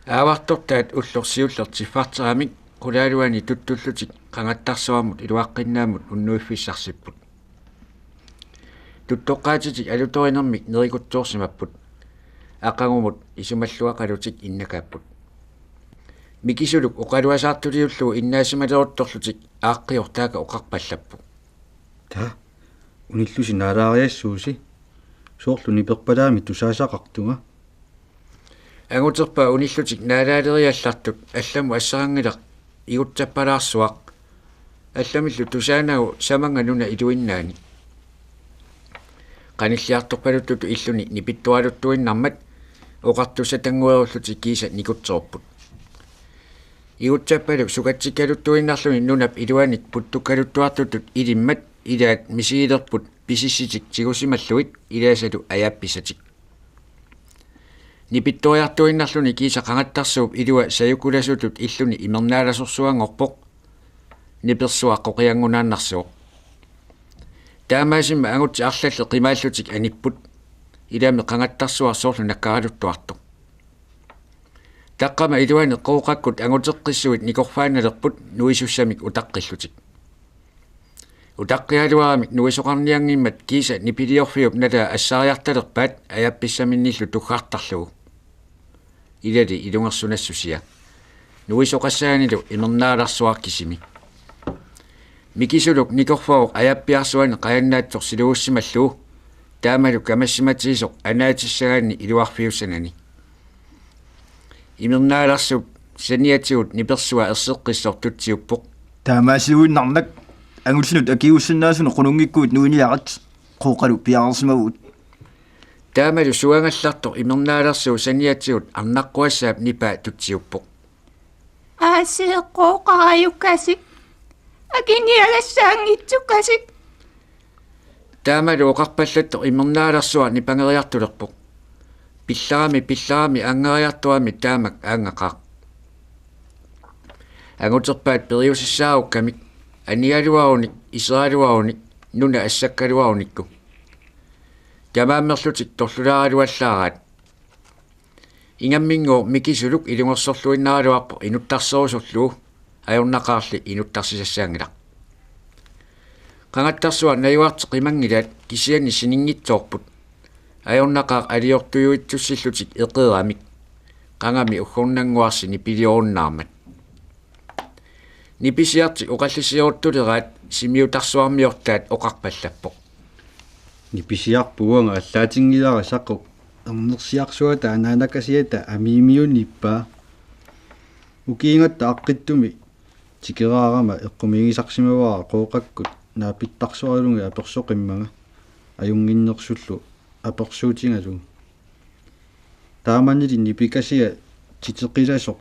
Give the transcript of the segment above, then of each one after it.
Aavartortaat ullorsiullertiffarteramik qulaaluani tuttullutik qangattaarsuarmut iluaqqinnaamut unnuiffissarsipput tuttoqqaatitik alutorinermik nerikutsuorsimapput aqangumut isumalluaqalutik innakaapput mikisuluk uqaluasaartuliullugu innaasimaleruttorlutik aaqqiortaaka oqarpallappu та униллуси наалаариассууси соорлуни перпалаами тусаасақартунга ангутерпа униллутик наалаалериаллартут алламу ассарангилақ игутсаппалаарсуақ алламиллу тусаанагу саманга нуна илуиннаани qanilliartorpaluttut illuni nipittualuttuinnarmat oqartusatangguerullutik kiisa nikutsoorput igutsappaluk sukatsikkaluttuinnarluni nunap iluanik puttukkaluttuartutut ilimmat ilaat misiilerput pisissitik tigusimalluit ilaasalu ajappisatik nipittuariartuinnarluni kiisa qangattarsuup ilua sayukulasutut illuni imernaalassorsuangorpoq nipersuaq qoqiangunaannarsuoq таамаасимма агут арлалле qimaallutik anipput ilaami qangattarsuarsoorlu nakkaraluttuartu taqqama iluani qooqakkut anguteqqissuit nikorfaaнаlerput nuisussамик utaqqillutik utaqqialuaramik nuisoqarniangimmat kiisa nipiliorfiup nala assariartalerpaat ajappissaminillu tuggaartarlugu ilali ilungersunassusia nuisoqassaanilu imernaalarsuarkisimi mikisuluk nikorfauq ajappiarsuani qayannaatsoq silugussimallugu taamaluk kamassimatisisoq anaatissagaanni iluarfiussanani imernaalarsup saniatigut nipersua erseqqissor tutsiuppoq таамаасигуиннарнак ангуллинут акиуссиннаасуна qununngikkuut nuiniarat qooqalu piaarsimaguut таамалу суангаллартоq имернaalарсуу сaniatigut арнаққуассаап нипаа туtsiuppoq аасеэққооқараюккасик акиниагассаангитсуккасик таамалу оқарпаллаттоq имернaalарсуа нипангериартулерпоq пилларами ангериартуами таамак аангақаа агутерпаат периусиссааруккамик аниалуаруник исраалуаруник нуна ассаккалуаруникку тамааммерлутик торлулааралуаллаараат ингаммингоо микисулук илунгерсорлуиннааралуарпо инуттарсерусорлуу ajornaqaarli inuttarsisassaangila qangattarsua nayuarteq imanggilaat kisiani siningitsoorput ajornaqaaq aliortuyuitsussillutik eqeeramik qangami uggornanguarsi nipiliorunnaarmat nipisiartik oqallisiortuleraat simiutarsuarmiortaat oqarpallappoq ниписиарпуунга аллаатингилара саққу ернерсиарсуата анаанакасиата амиимиунниппаа укиингатта аққиттуми тикераарама эққумигисарсимаваа қооқаккут наапиттарсуарилунга аперсоқиммага аюнгиннерсуллу аперсуутингалу тааманнили нипикасиа титеқиласоқ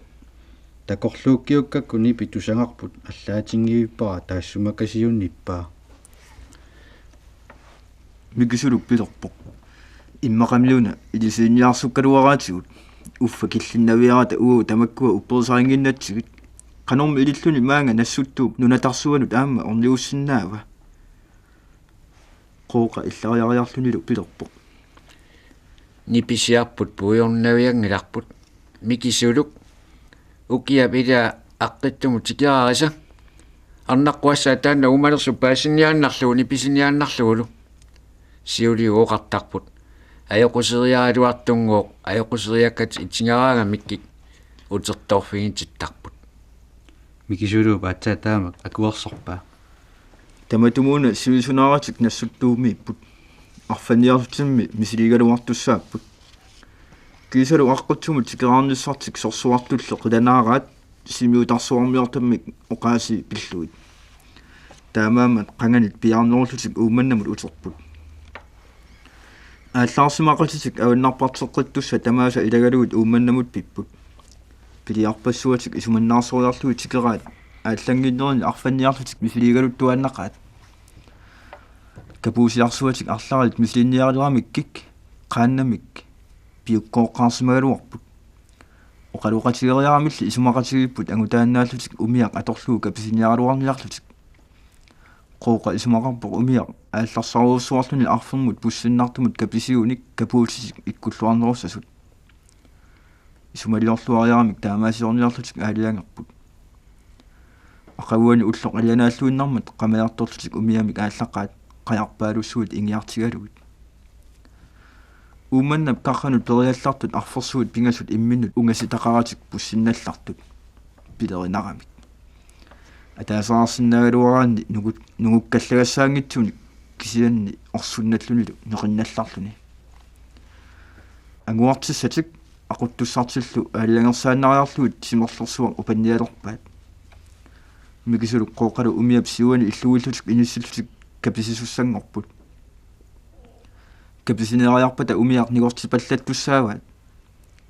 такорлууккиуккакку нипи тусангарпут аллаатингивиппара таассумакасиунниппаа микисулук пилерпоқ иммақамлуна илисиинниарсуккалуараатигут уффа киллиннавиарата уу тамаккуа упперсарингиннатсигит канорми илиллуни маанга нассуттууп нунатарсуанут аама орниуссиннаава qooqa иллариариарлунилу пилерпоқ nipisiarput puiornavиангиларпут микисулук укиап ила аққиттуму тикераарisa арнаққуассаа таанна умалерсу паасинниааннарлугу ниписинниааннарлугулу сиулиуоқартарпут ajоқусериаалуартунгоо ajоқусериаккат итсингараага миккик утерторфигититтарпут микисулуу паатсаа таамак акуерсорпаа таматумууна сивисунааратик нассуттууми иппут арфаниарлутимми мисилигалуартуссааппут кисалу аққутсумут тикераарниссартик сорсуартулле қиланаараат симиутарсуармиортаммик оқааси пиллуит таамаамат қанганит пиарноорлутик ууманнамут утерпут ааллаарсимақатик аваннарпартеққиттусса тамааса илагалуит ууманнамут пиппут пилиарпассуатик исуманнаарсориарлуи тикераат ааллангиннерни арфанниарлутик мисилигалуттуаннақаат капуусиарсуатик арларалит мисилинниарилуамик кик qaannamik piukkoqqaarsimaгаluarput oqaluqatigeriaramilli isumaqatigipпут angutaannaаллутик умиақ аторлуу каписиниаралуарниарлутик qooqa isumaqarpoq umiaq аалларсаруuссуарлуни арфермут pussinnartumut kapisiunik kapuutisik ikkulluarnerussasut исумалиорлуариарамик таамаасиорниарлутик аалиангерпут ақавуани уллоқ алианааллуиннармат қамаярторлутик умиамик ааллаққаат қаярпаалуссуут ингиартигалугут ууманнап қарранут периаллартут арферсуут пингасут имминут унгаситақаратик пуссинналлартут пилеринарамик атаасаарсиннагалуараанни нугуккаллагассаангитсуни кисианни орсунналлунилу неқинналларлуни ангуартиссатик aquttussartillu аалиангерсаанариарлуут симерлерсуа упанниалерпаат микисулу қооқалу умиап сиуани иллуиллутик иниссиллутик каписисуссангорпут каписинериарпата умиақ нигортипаллаттуссааваат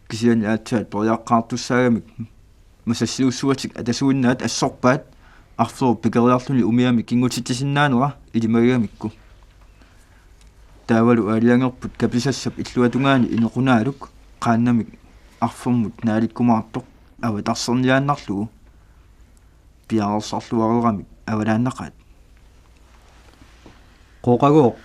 кисиани аатсаат пориаққаартуссаагамик масассиуссуатик атасуиннаат ассорпаат арфлоо пикериарлуни умиами кингутиттисиннаанера илимагиамикку таавалу аалиангерпут каписассап иллуатунгаани инеқунаалук qaannamik arfumut naalikkumaartoq avatarserniaannarlugu piarersarluareramik avalaannaqaat qooqaguuq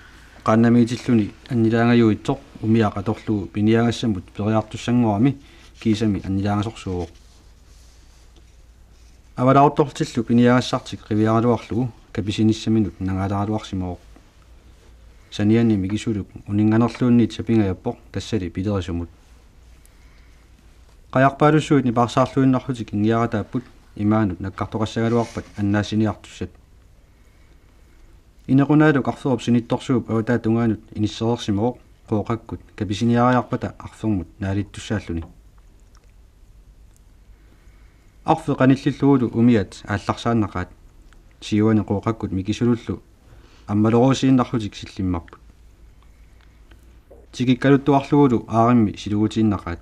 qaannamiitilluni annilaangayuitsoq umiaqatorlugu piniagassamut periartussanguarami kiisami annilaangasorsuuq avalaartortillu piniagassartik riviaraluarlugu kapisinnissaminut nangaalaruarsimooq sanianni mikisuluk uninganerluunniit sapingajappoq tassali pilerisumut qajarpaalussuut niparsaarluinnarlutik ingiarataapput imaanut nakkartoqassagaluarpat annaasiniartussat inequnaaluk arferup sinittorsuup avataa tungaanut inisserersimooq qooqakkut kapisiniariarpata arfermut naalittussaalluni arfe qanillilluulu umiat aallarsaannaqaat siuani qooqakkut mikisulullu аммалоруусииннарлутик силlimmarput тикиккалуттуарлугулу ааримми силугутииннақаат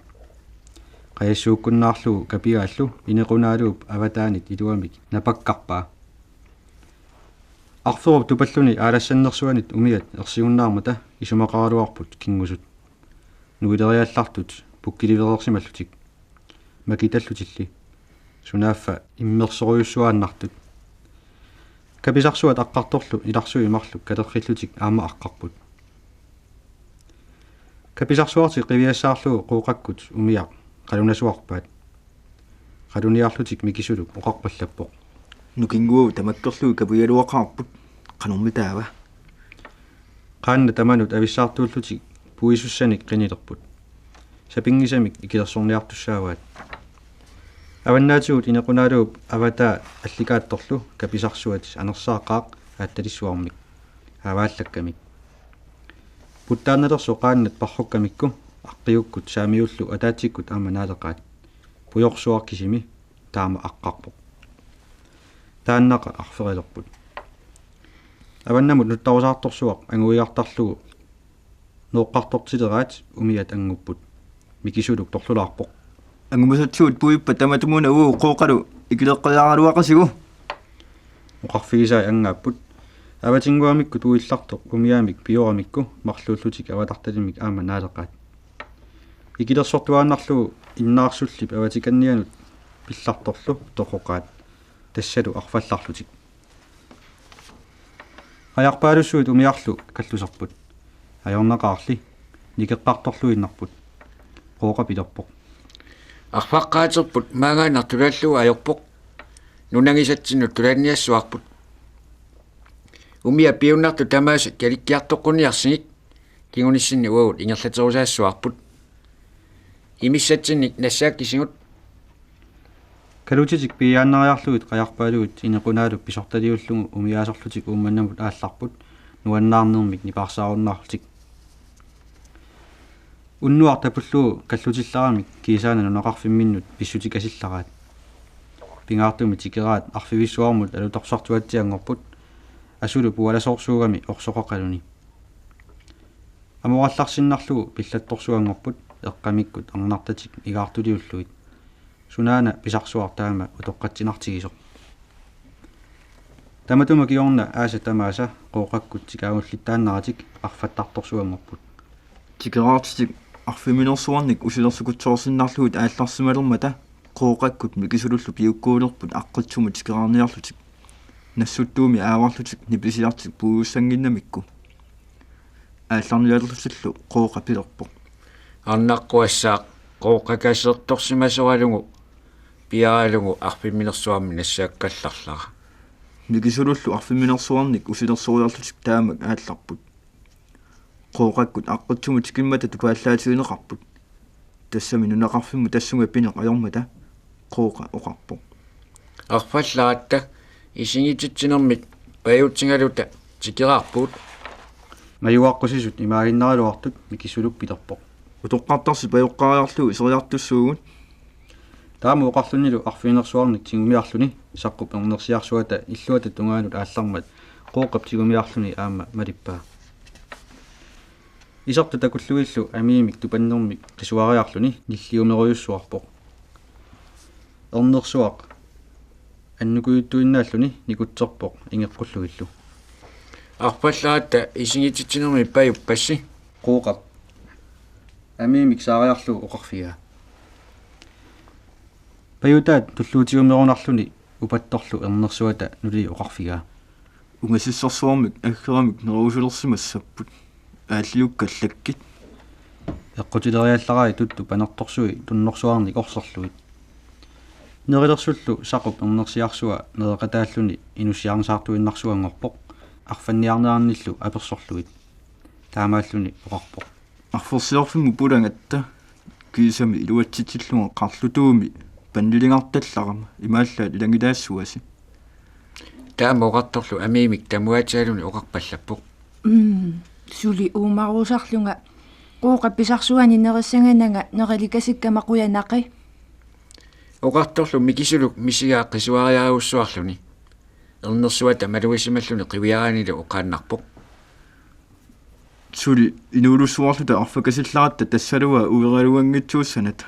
қаяссууккуннаарлугу капигааллу инеқунааluup аватаанит илуамик напаккарпаа арферуп тупаллуни аалассаннерсуанит умиат ерсигуннаармата исумақаралуарпут кингусут нуилериаллартут пуккиливерерсималлутик макиталлутилли сунааффа иммерсоруйуссуааннартут каписарсуат аққарторлу иларсуи марлу калерриллутик аама аққарпут каписарсуарти қивиассаарлугу қууқаккут умиақ қалунасуарпаат қалуниарлутик микисулук оқарпаллаппоқ нукингуу тамаккерлуги капигалуақарпут қанормитаава qaanna tamanut avissartuullutик puisussani qinilerput sapingisamik ikilерсорниартуссааваат аваннаатигут инеқунааluup аватаа алликаатторлу каписарсуат анерсааққаақ аатталиссуармик авааллаккамик путтаанналерсо qaannat парруккамикку аққиуккут саамиуллу атаатиккут аама наалеқаат пуйорсуаркисими таама аққарпоқ тааннақа арферилерпут аваннамут нуттарусаарторсуақ ангуиартарлугу ноққартортилераат умиат ангуппут микисулук торлулаарпоқ ангумасатсуут пуиппа таматумуна уу қооқалу икилеққиааралуақасигу оқарфигисаа ангааппут аватингуамикку туиллартоқ умиаамик пиорамикку марлууллутик аватарталимик аама наалеқаат икилерсортуааннарлугу иннаарсуллип аватиканнианут пилларторлу тоқоқаат тассалу арфалларлутик аярпаалуссуут умиарлу каллусарпут аёрнақарли никеққарторлуиннарпут қооқа пилерпоқ арфаққаатерпут маагаанар тулааллуга аёрпоқ нунагисатсинут тулаанниассуарпут умиа пиуннарту тамааса каликкиартоққуниарсигик кигуниссинни уагут ингерлатерусаассуарпут имиссатсинник нассааккисигут калутитик пиааннариарлугит қаярпаалугут инеқунaalуп писорталиуллугу умиаасорлутик уумманнамут аалларпут нуаннаарнермик нипаарсааруннаарлутик уннуартапуллугу каллутилларамик кисаана нунеқарфимминнут писсутик асиллараат пингаартуми тикераат арфивиссуармут алуторсартуатсиангорпут асулу пуаласоорсуугами орсоқоқалуни аморалларсиннарлугу пиллатторсуангорпут эққамиккут арнартатик игаартулиуллуит сунаана писарсуартаама утоққатсинартигисоқ таматума киорна ааса тамааса қооқаккут тикаагуллиттааннаратик арфаттарторсуангорпут тикераартик арфиминерсуарник усилерсукутсоорсиннарлугут аалларсималермата қооқаккут микисулуллу пиуккуулерпут аққитсума тикераарниарлутик нассуттууми ааварлутик ниписиартик пууссангиннамикку аалларниалерлутиллу қооқа пилерпоқ арнаққуассаақ qooqqakaassertorsimaseralungu piaralungu arpimminersuarmi nassaakkallarlara микисулуллу арфиминерсуарник усилерсуриарлутик таамак аалларпут qooqakkut aqqutsugut kimmata tupaallaatigинеqarput тассами нунеқарфимму тассунга пинеқ ajormata qooqa oqarpo арфалларатта исигититсинермик паюутсингалута тикераарпут маюаққусисут имаагиннералуартут микисулук пилерпоқ утоққартарси паюққариарлугу исериартуссуугут таама оқарлунилу арфиинерсуарник тигумиарлуни саққуп ернерсиарсуата иллуата тунгаанут ааллармат qooqap тигумиарлуни аама малиппаа исарта такуллуиллу амиимик тупаннермик qisuariarluni ниллиумеруйуссуарпоқ ернерсуақ аннукуйуттуиннааллуни никутсерпоқ ингеққуллугиллу арпалларатта исигититсинерми паюппасси qooqap амиимик саариарлу оқарфига паютаат туллуутигумерунарлуни упатторлу ернерсуата нули оқарфига унгасиссерсуармик аггерамик нерусулерсимассаппут ааллиуккаллаккит эққутилериаллараи тутту панерторсуи туннорсуарник орсерлуит нерилерсуллу сақуп ернерсиарсуа нереқатааллуни инуссиарнсаартуиннарсуангорпоқ арфанниарнеарниллу аперсорлуит таамааллуни оқарпоқ арферсиорфимму пулангатта кисами илуатситиллунга қарлутууми паннилингарталларама имааллаат илангилаассуаси таама оқарторлу амиимик тамуатаалуни оқарпаллаппоқ сули уумарусарлунга qooqappisarsuani nerisangananga nerlikasиккамақуянақи оқарторлу микисулук мисигаа qisuariaruussuarluni ернерсуата малуисималлуни qivиаранилу оқааннарпоқ сули инуулуссуарлута арфакасилларатта тассалуа уералуангитсууссанат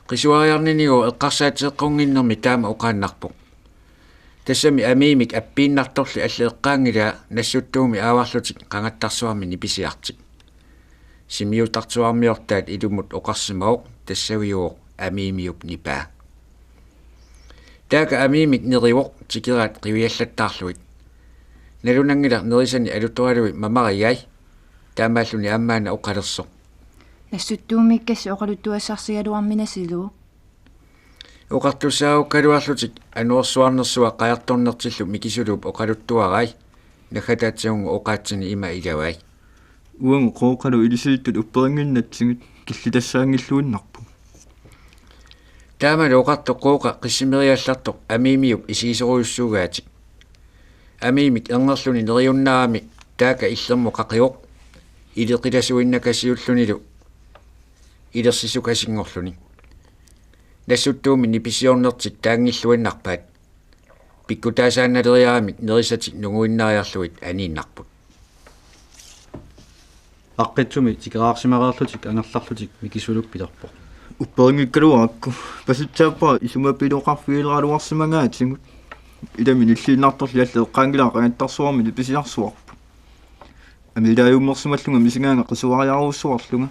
qisuariarninigu eqqarsaatiseqqunginnermi taama oqaannarpoq тассами амиимик аппииннарторли аллеэққаангила нассуттууми ааварлутик qangattarsuarmi nipisiartik симиутартуармиортаат илумут оқарсимаоқ тассавиуоқ амиимиуп нипаа така амиимик неривоқ тикераат qivиаллаттаарлуит налунангила нерисани алуторалуи мамариай таамааллуни аммаана оқалерсоқ нассуттуумиккасси оқалуттуассарсигалуарминасилуу оқартусаауқалуарлутик ануорсуарнерсуа қаярторнертиллу микисулуп оқалуттуарай нахатаатсиунгу оқаатсини има илавай уангу qooqalu илисилиттут упперингиннатсигит киллитассаангиллуиннарпу таамал оқарто qooqa qissimeriallartoq амиимиуп исигисеруйуссуугаатик амиимик ернерлуни нериуннаарами таaka иллермо qaqioq илеқиласуиннакасиуллунилу илерсисукасингорлуни нассуттууми ниписиорнертик таангиллуиннарпаат пиккутаасааналериарамик нерисатик нугуиннаариарлуит анииннарпут аққитсуми тикераарсимареерлутик ангерларлутик микисулук пилерпоқ упперингиккалуаакку пасутсааппара исумапилоқарфиилераалуарсимагаатсигут илами ниллииннарторли аллеэққаангилаа қангаттарсуарми ниписиарсуарпу амилааюммерсималлунга мисингаанга qisuariaruussuarlunga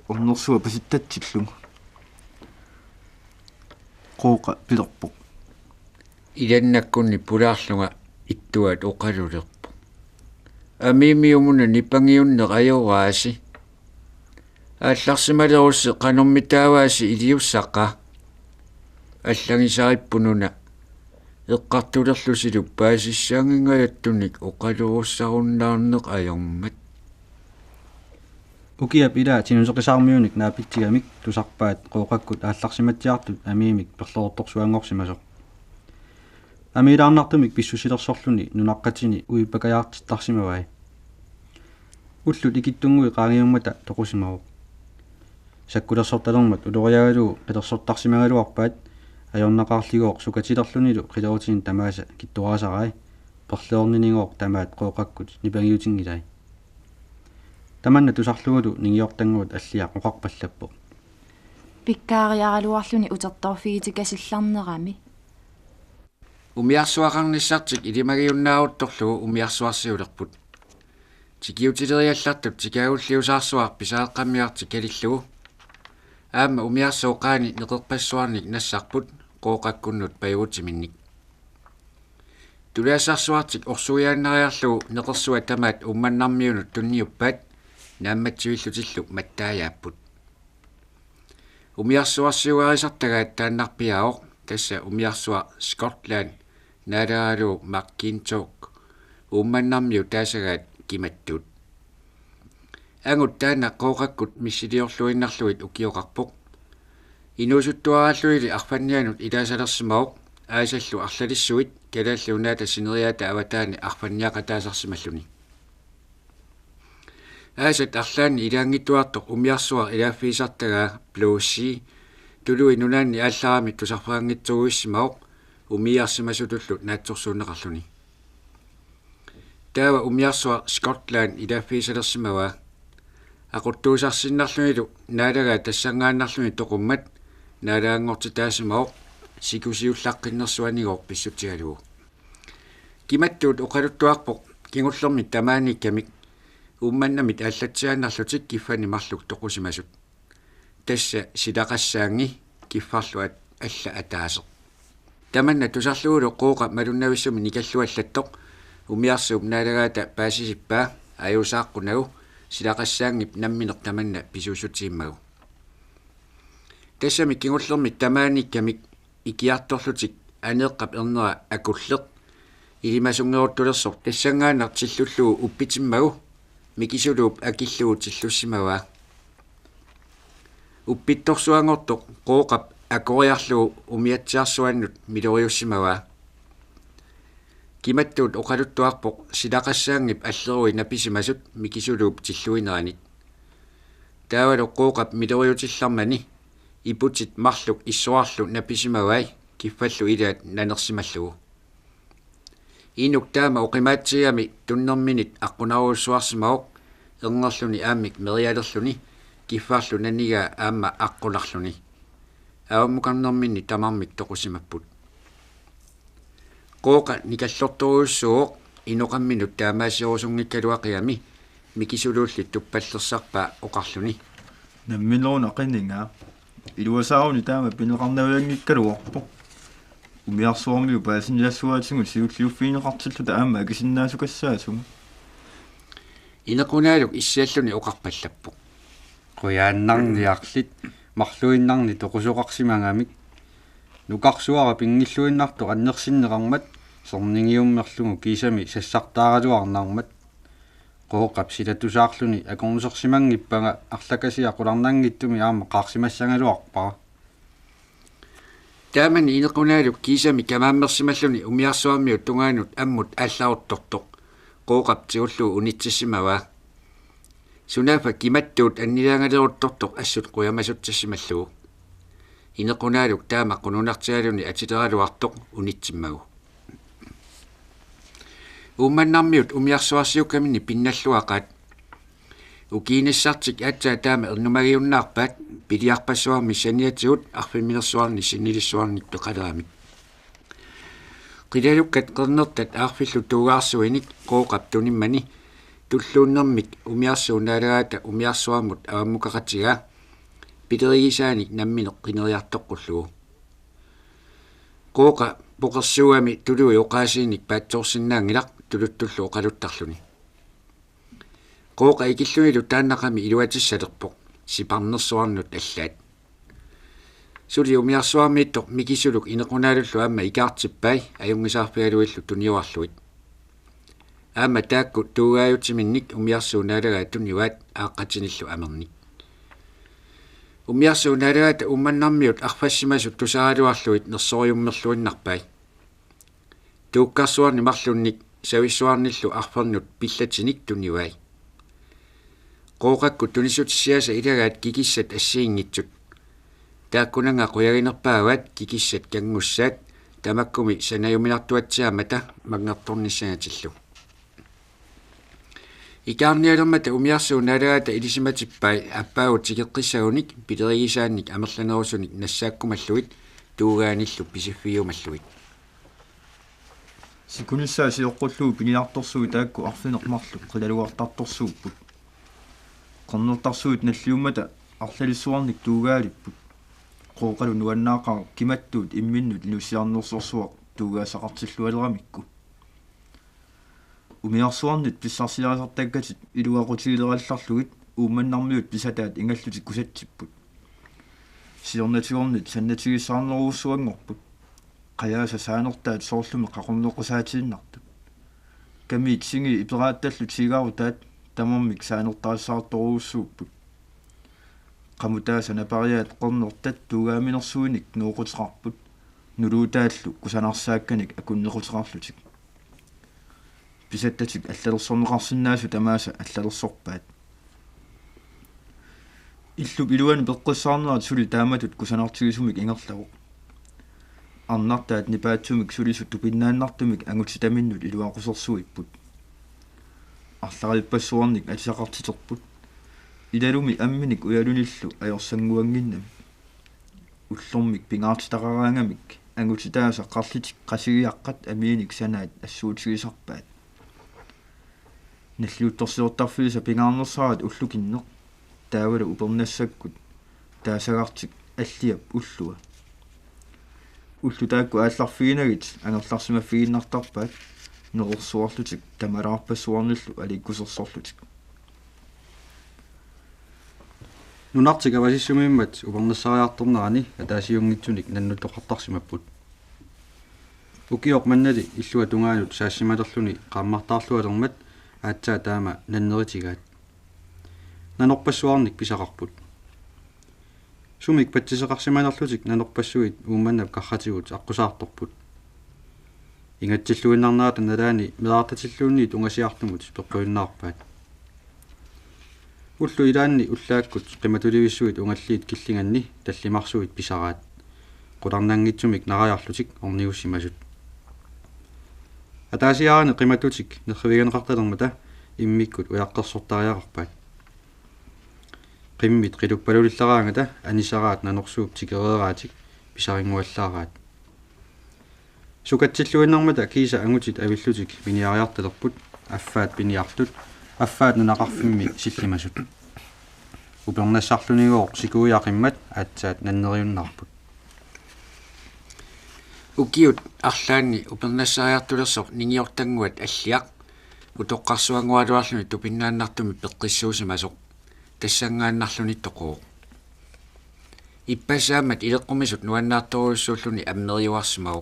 орнерсуа паситтатсиллунга qooqa пилерпоқ иланнаккунни пулаарлунга иттуат оқалулерпу амиимиумуна нипангиунне ajoraaси алларсималерусси qanормитаавааси илиуссаққа аллагисариппунуна эққартулерлусилу паасиссаангингаяттуник оқалуруссаруннаарнеқ ajormat укиап илаа тинусеқисаармиуник наапитсигамик тусарпаат qooqakkut аалларсиматсиартут амиимик перлоорторсуангорсимасоқ амилаарнартумик писсусилерсорлуни нунаққатини уипакаяартиттарсимавай уллут икиттунгуи qaangiummata тоқусимавоқ саккулерсорталермат улориагалуу қилерсортарсимагалуарпаат ajornaqaarligooq sukatилерлунилу qilorutinin tamaasa kittuarasarай perleorniningooq tamaat qooqakkut nipangiutiнгилай таманна тусарлугулу нингиортангуут аллиақ оқарпаллаппо пиккаариаралуарлуни утерторфигитикасилларнерами умиарсуақарниссартик илимагиуннаарутторлугу умиарсуарсиулерпут тикиутилериаллартут тикаагуллиусаарсуар писааққаммиарти калиллугу аама умиарсооқаани неқерпассуарник нассарпут qooqakkunnut payuutiminnik тулиасарсуартик орсуяаннариарлугу неқерсуа тамаат умманнармиунут тунниуппаат наамматсивиллутиллу маттааяаппут Umiarsuarsiuarisartaga taannarpiaoq tassa umiarsua Scotland naalaru Mackintock ummannarmiu taasagaat kimattut angut taana qooqakkut missiliorluinnarluit ukioqarpoq inuusuttuaraalluili arfannianut ilaasalersimaoq aasallu arlalissuit kalaalluunaata sineriaata avataani arfanniaqataasarsimalluni aasat arlaanni ilaangittuartoq umiarsua ilaaffiisartagaa bluesi tului nunaanni aallarami tusarfaangitsuguissimaoq umiarsimasutullut naatsorsuunneqarluni taava umiarsua Scotland ilaaffiisalersimava aquttuusarsinnarlunilu naalagaa tassangaannarluni toqummat naalaangortitaasimaoq sikusiullaqqinnersuanigoq pissutigalugu kimattuut uqaluttuarpoq kingullermi tamaanikkamik ummannamit ааllatsiaannarlutik kiffani marluk toqusimasut tassa silaqassaangi kiffarluat alla ataaseq tamanna tusarluulu qooqa malunnavissumi nikalluallattoq umiarsuup naalagaata paasisippaa ajuusaaqqunagu silaqassaangip nammineq tamanna pisuusutiimmagu tassami kingullermi tamaanikkamik ikiartorlutik aneeqqap ernera akulleq ilimasungeruttulерсоq tassangaannartillullugu uppitimmagu mikisuluup akillugu tillussimagaa uppittorsuangortoq qooqap akoriarlugu umiatsiarsuannut miloriussimagaa kimattuut oqaluttuarpoq silaqassaangip allerui napisimasut mikisuluup tilluineranit taavalu qooqap miloriutillarmani iputit marluk issuarlu napisimagai kiffallu ilaat nanersimallugu inuk taama oqimaatsiami tunnerminit aqunaruussuarsimaoq ernerluni aamik merialerluni kiffarlu nanigaa aamma aqqunarluni aammukarnerminni tamarmik toqusimapput qooqa nikallortoruussuoq inoqamminut taamaasiorusungikkaluaqiami mikisuluullit tuppallersarpaa oqarluni наммилуун ақиннингаа илуасаарни таама пинеқарнавиангиккалуарпо умиарсуармиу паасинилассуаатингу сиуллиуффиинеқартиллута аама акисиннаасукассаасуг инеқунaalук иссиаллуни оқарпаллаппоқ quyaannarniarlit marluinnarni toqusоqarsimangамик нукарсуара пингиллуиннартоқ аннерсиннеқармат сорнигиуммерлугу кисами сассартааралуарнаармат qooqap silattusaarluni akornusersimangippaga arlakasiа qulарнангиттуми аама qаарсимассангалуарпара таамани инеқунaalук кисами камааммерсималлуни умиарсуармиут тунгаанут аммут аалларуттортоқ qooqap тиуллуу унитсиссимава сунафа киматтуут аннилаангалеруттортоқ ассут қуямасутсималлугу инеқунaalук таама qununartigaluni атилералуартоқ унитсиммагу умманнармиут умиарсуарсиуккамини пинналлуақаат укииниссартик атсаа таама ернумагиуннаарпаат пилиарпассуарми саниатигут арфиминерсуарни синнилиссуарник пеқалаамик qilалуккат qernертат аарфиллу тугаарсуиник qooqap туниммани туллууннэрмик умиарсуунаалагаата умиарсуармут аваммукақатигаа пилеригисааник намминеқ qineriartoqqullugu qooqa poqersuami tului oqaasiinik paatsoorsinnaangilaq tuluttullu oqaluttарлуни qooqa ikillunilu taannaqami iluatissalerpoq siparnersuarnut allaat suli umiarsuarmiittoq mikisuluk inequnaalullu aamma ikaartippai ajungisaarpialuillu tuniuarluit aamma taakku tuugaayutiminnik umiarsuunaalagaa tuniuaat aaqqatinillu amernik umiarsuunaalagaata ummannarmiut arfassimasut tusaraluarluit nersoriummerluinnarpai tuukkarsuarni marlunnik savissuarnillu arfernut pillatinik tuniuai qooqakku tunisutissiasa ilagaat kikissat assiingitsut taakkunanga quyaginerpaavat kikissat kangussaat tamakkumi sanayuminartuatsiaamata magnertornissangatillu икаарниалермата умиарсуунаалагаата илисиматиппай аппаагут тикеққиссагуник пилеригисаанник амерланерусуник нассааккумаллугит туугааниллу писиффиумаллугит сикунissаа сиоққуллуу пиниарторсуги таакку арфинеқмарлу қилалуартарторсууппут qernnertarsuut nalliummata арлалиссуарник туугаалиппут qooqalu nuannaaqaa kimattuut imminnut inussiarnersorsuaq tuugaasaqartillуалерамикку умиарсуарнит писсарсилаасартаккатит илуақутигилералларлугит уумманнармиут писатаат ингаллутик кусатсиппут сиорнатигорнит саннатигиссаарнеруусsuangorput qayaasa saanertaat soorlume qaqorneqqusaatiinnartut kamiit singi iperaattallu tigaarutaat tamarmik saanertaassаарtoruussuupput qamutaasa napariaat qornertat tuugaaminersuinik nuuqutiqarput nuluutaallu kusanarsaakkanik akunnequtiqarlutik pisattatik allalersorneqarsinnaasu tamaasa allalersorpaat illup iluan peqqussaarneraat suli taamatut kusanartigisumik ingerlagu arnartaat nipaatsumik sulisut tupinnaannartumik angutitaminnut iluaqussersuipput арлариппассуарник атисақартитерпут илалуми амминик уялуниллу аёрсангуангиннами уллормик пингаартитақараангамик ангутитааса қарлитик қасигиаққат амииник санаат ассуутигисарпаат наллиутторсиортарфилиса пингаарнерсаrat уллукиннеқ таавала упернассаккут таасагартик аллиап уллуа уллу таакку аалларфигинагит ангерларсимаффигиннартарпаат нерсуарлутик тамалаарпассуарниллу аликкусерсорлутик нунартик авасиссумииммат упернассариарторнерани атаасиунгитсуник наннутоқартарсимаппут укиоқ маннали иллуа тунгаанут саассималерлуни qaammartaarlualермат аатсаа таама наннеритигаат нанорпассуарник писақарпут сумик патсисеқарсиманерлутик нанорпассуит уумманнап карратигут аққусаарторпут ингатсиллуиннарнаата налаани меаартатиллуунни тунгасиартумут пеққуиннаарпаат уллу илаанни уллааккут қиматуливиссуит унгаллиит киллинганни таллимарсуит писараат қуларнаангитсумик нараярлутик орниуссимасут атаасиаарани қиматутик нерривиганеқарталермата иммиккут уяққерсортариақарпаат qimmit qiluppalullaraangata anisaraat nanorsuup tikereeratik pisaringuallaraat sukatsilluinnermata kiisa angutit avillutik miniariartalerput affaat piniartut affaat nunaqarfimmi sillimasut upernassarlunigoo sikuiaqimmat aatsaat nanneriunnarput ukiut arlaanni upernassariartulersoq ningiortanguat alliaq utoqqarsuangualuarluni tupinnaannartumi peqqissuusimasoq тассангааннарлуни тоқоо иппасаамат илеққумисут нуаннаарторуссууллуни аммериуарсимау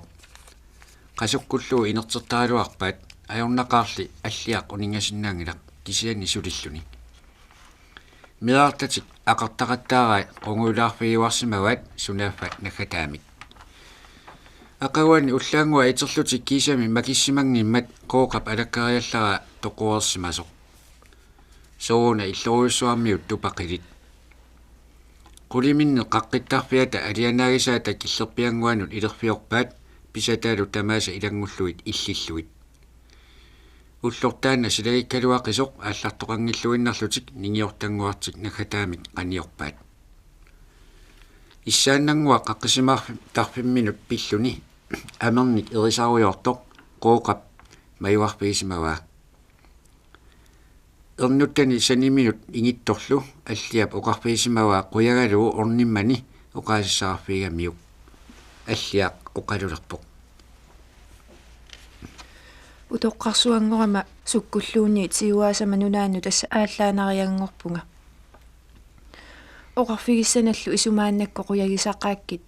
қасуккуллуу инертертаалуарпаат ajornaqaarli аллиақ унингасиннаангилақ кисиани сулиллуни меартатик ақартақаттаараа қонгуулаарфигуарсимаваат сунааффат наггатаамик ақавани уллаангуа итерлутик кисами макиссимангиммат қооқап алаккариаллара тоқуерсимасоқ соона иллоруйссуармиут тупақилит quliminnne qaqqittarpiata alianaagisaata killerpianguanut ilerfiorpaat pisataalu tamaasa ilangulluit illilluit ullortaanna silagikkaluaqisoq aallartoqangilluinnarlutik ningiortanguartik nagataamik qaniorpaat issaannangua qaqqisimaartarfimminut pilluni amernik erisariortoq qooqap mayuarpiisimavaa ernuttani saniminut ingittorlu alliap oqarpiisimavaa quyagaluu ornimmani oqaasissaarfiigamiuk аллиақ оқалулерпоқ утоққарсуангорама суккуллуунни тиуаасама нунаанну тасса ааллаанариангорпунга оқарфигиссаналлу исумааннакко қуягисаққааккит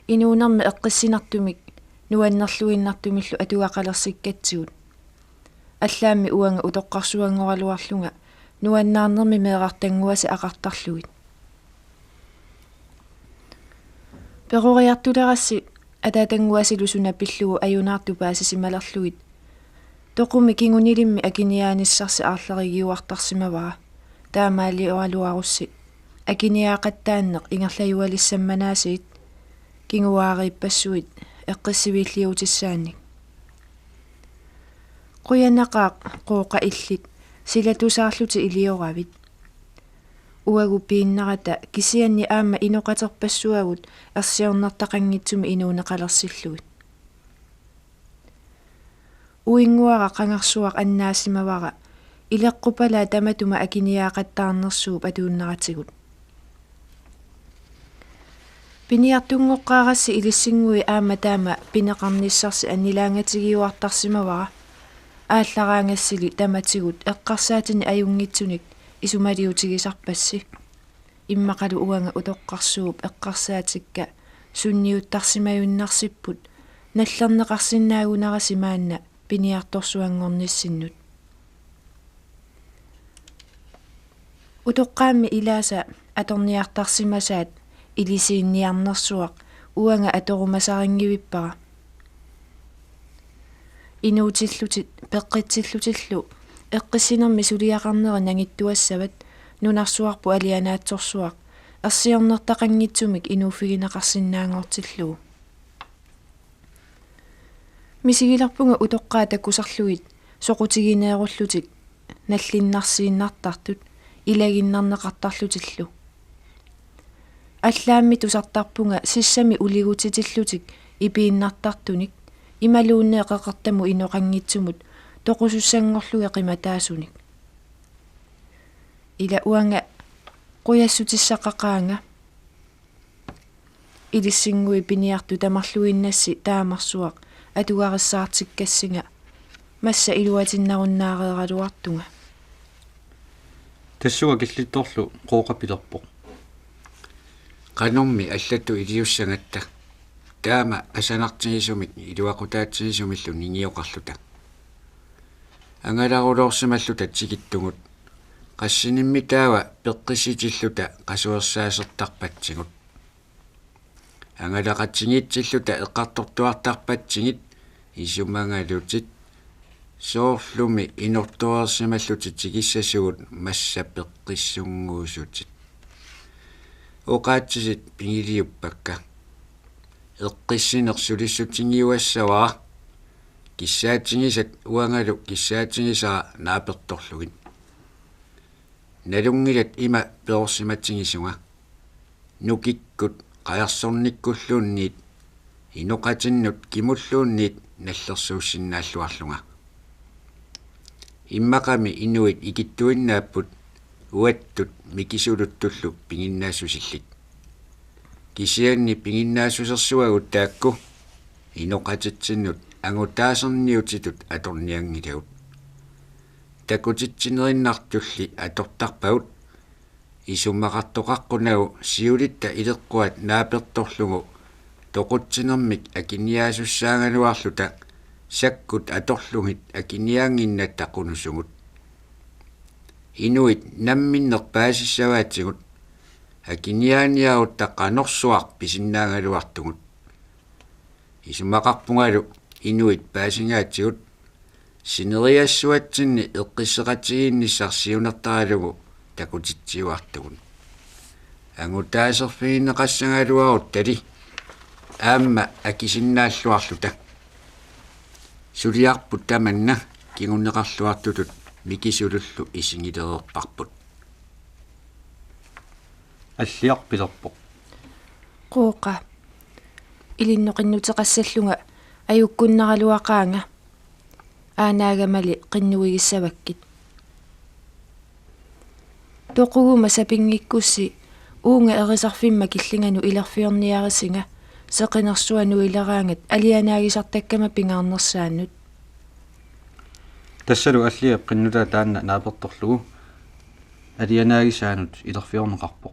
инуунерми эққиссинартумик нуаннерлуиннартумиллу атуақалерсиккатсигут аллаами уанга утоққарсуангоралуарлунга нуаннаарнерми меэқартангуаси ақартарлугит перориартулерасси атаатангуасилусуна пиллугу аюнаарту паасисималерлугит тоқуми кингунилимми акиниааниссарси аарларигиуартарсимаваа таамаалиоралуарусси акиниаақаттааннеқ ингерлаюалиссамманаасиит кингуаарииппассуит эққиссивииллиутиссаанник қуянақаақ қооқа иллит силатусаарлути илиоравит уагу пииннарата кисианни аама иноқатерпассуагут ерсиорнартақангитсуми инуунеқалерсиллуит уингуара қангарсуақ аннаасимавара илеққупала таматума акиниаақаттаарнерсууп атууннаратигут пиниартунгоққаарасси илиссингуи аама таама пинеқарниссарси аннилаангатигиуартарсимавара ааллараангассили таматигут эққарсаатини аюнгитсуник исумалиутигисарпасси иммақалу уанга утоққарсууп эққарсаатикка сунниуттарсимаюннарсиппут наллернеқарсинаагунараси маанна пиниарторсуангорниссиннут утоққаамми илааса аторниартарсимасаат илисиинниарнерсуақ уанга аторумасарингивиппара инуутиллутит пеққитсиллутиллу эққиссинерми сулиақарнери нагиттуассават нунарсуарпу алианаатсорсуақ ерсиорнертақангитсумик инууффигинеқарсинаангортиллуу мисигиларпунга утоққаа таккусарлугит соқутигинееруллутик наллиннарсииннартартут илагиннарнеқартарлутиллу аллаамми тусартарпунга сиссами улигутитиллутик ипииннартартуник ималууннеэқеқартаму иноқангитсумут тоқусуссангорлуге қиматаасуник ила уанга қуяссутиссақақаанга илиссингуи пиниарту тамарлуиннасси таамарсуақ атугариссаартиккассинга масса илуатиннаруннаареералуартунга тассуга киллитторлу қооқапилерпоқ qanummi allatu iliussangatta taama asanartigisumik iluaqutaatigisumillu ningioqarluta angalarulorsimalluta tigittungut qassinimmi taava peqqisitilluta qasuersaasertarpatsingut angalaqatingitsilluta eqqartortuartarpatsigit isumangalutit soorlumi inortuarsimalluti tigissasugut massa peqqissunguusutit oqaatsisit pingiliuppakka eqqissinersulissutingiuassavaa kissaatingisat uangalu kissaatingisaa naapertorlugit nalungilat ima peorsimatingisunga nukikkut qajarsornikkulluunniit inoqatinnut kimulluunniit nallersuussinnaаллуарлунга иммақами инуит икиттуиннааpput уаттут микисулуттуллу пигиннаассусиллит кисианни пигиннаассусерсуагут таакку иноқатитсиннут ангутаасерниутитут аторниангилагут такутитсинериннартулли атортарпагут исуммақартоқаққунагу сиулитта илеққуат нааперторлугу тоқутсинермик акиниаасуссаангалуарлута саккут аторлугит акиниаангиннат тақунусугут инуит намминнерпаасиссаваатсигут акиниааниарут таққанорсуар писиннаангалуартугут исумақарпунгалу инуит паасингаатсигут синериассуатсинни эққиссеқатигиинниссарсиунертаралугу такутитсиуартугут ангутаасерфигиннеқассангалуарут тали аама акисиннааллуарлута сулиарпут таманна кигуннеқарлуартутут микисулуллу исингилерерпарпут аллиарпилерпоқ қооқа илинноқиннутеқассаллунга аюккуннаралуақаанга аанаагамали қиннуигиссаваккит тоқугума сапингиккусси уунга эрисарфимма киллингану илерфиорниарисинга сеқинерсуану илераангат алианаагисартаккама пингаарнерсааннут тассалу аллиап қиннулаа таанна нааперторлугу алианаагисаанут илерфиорнеқарпоқ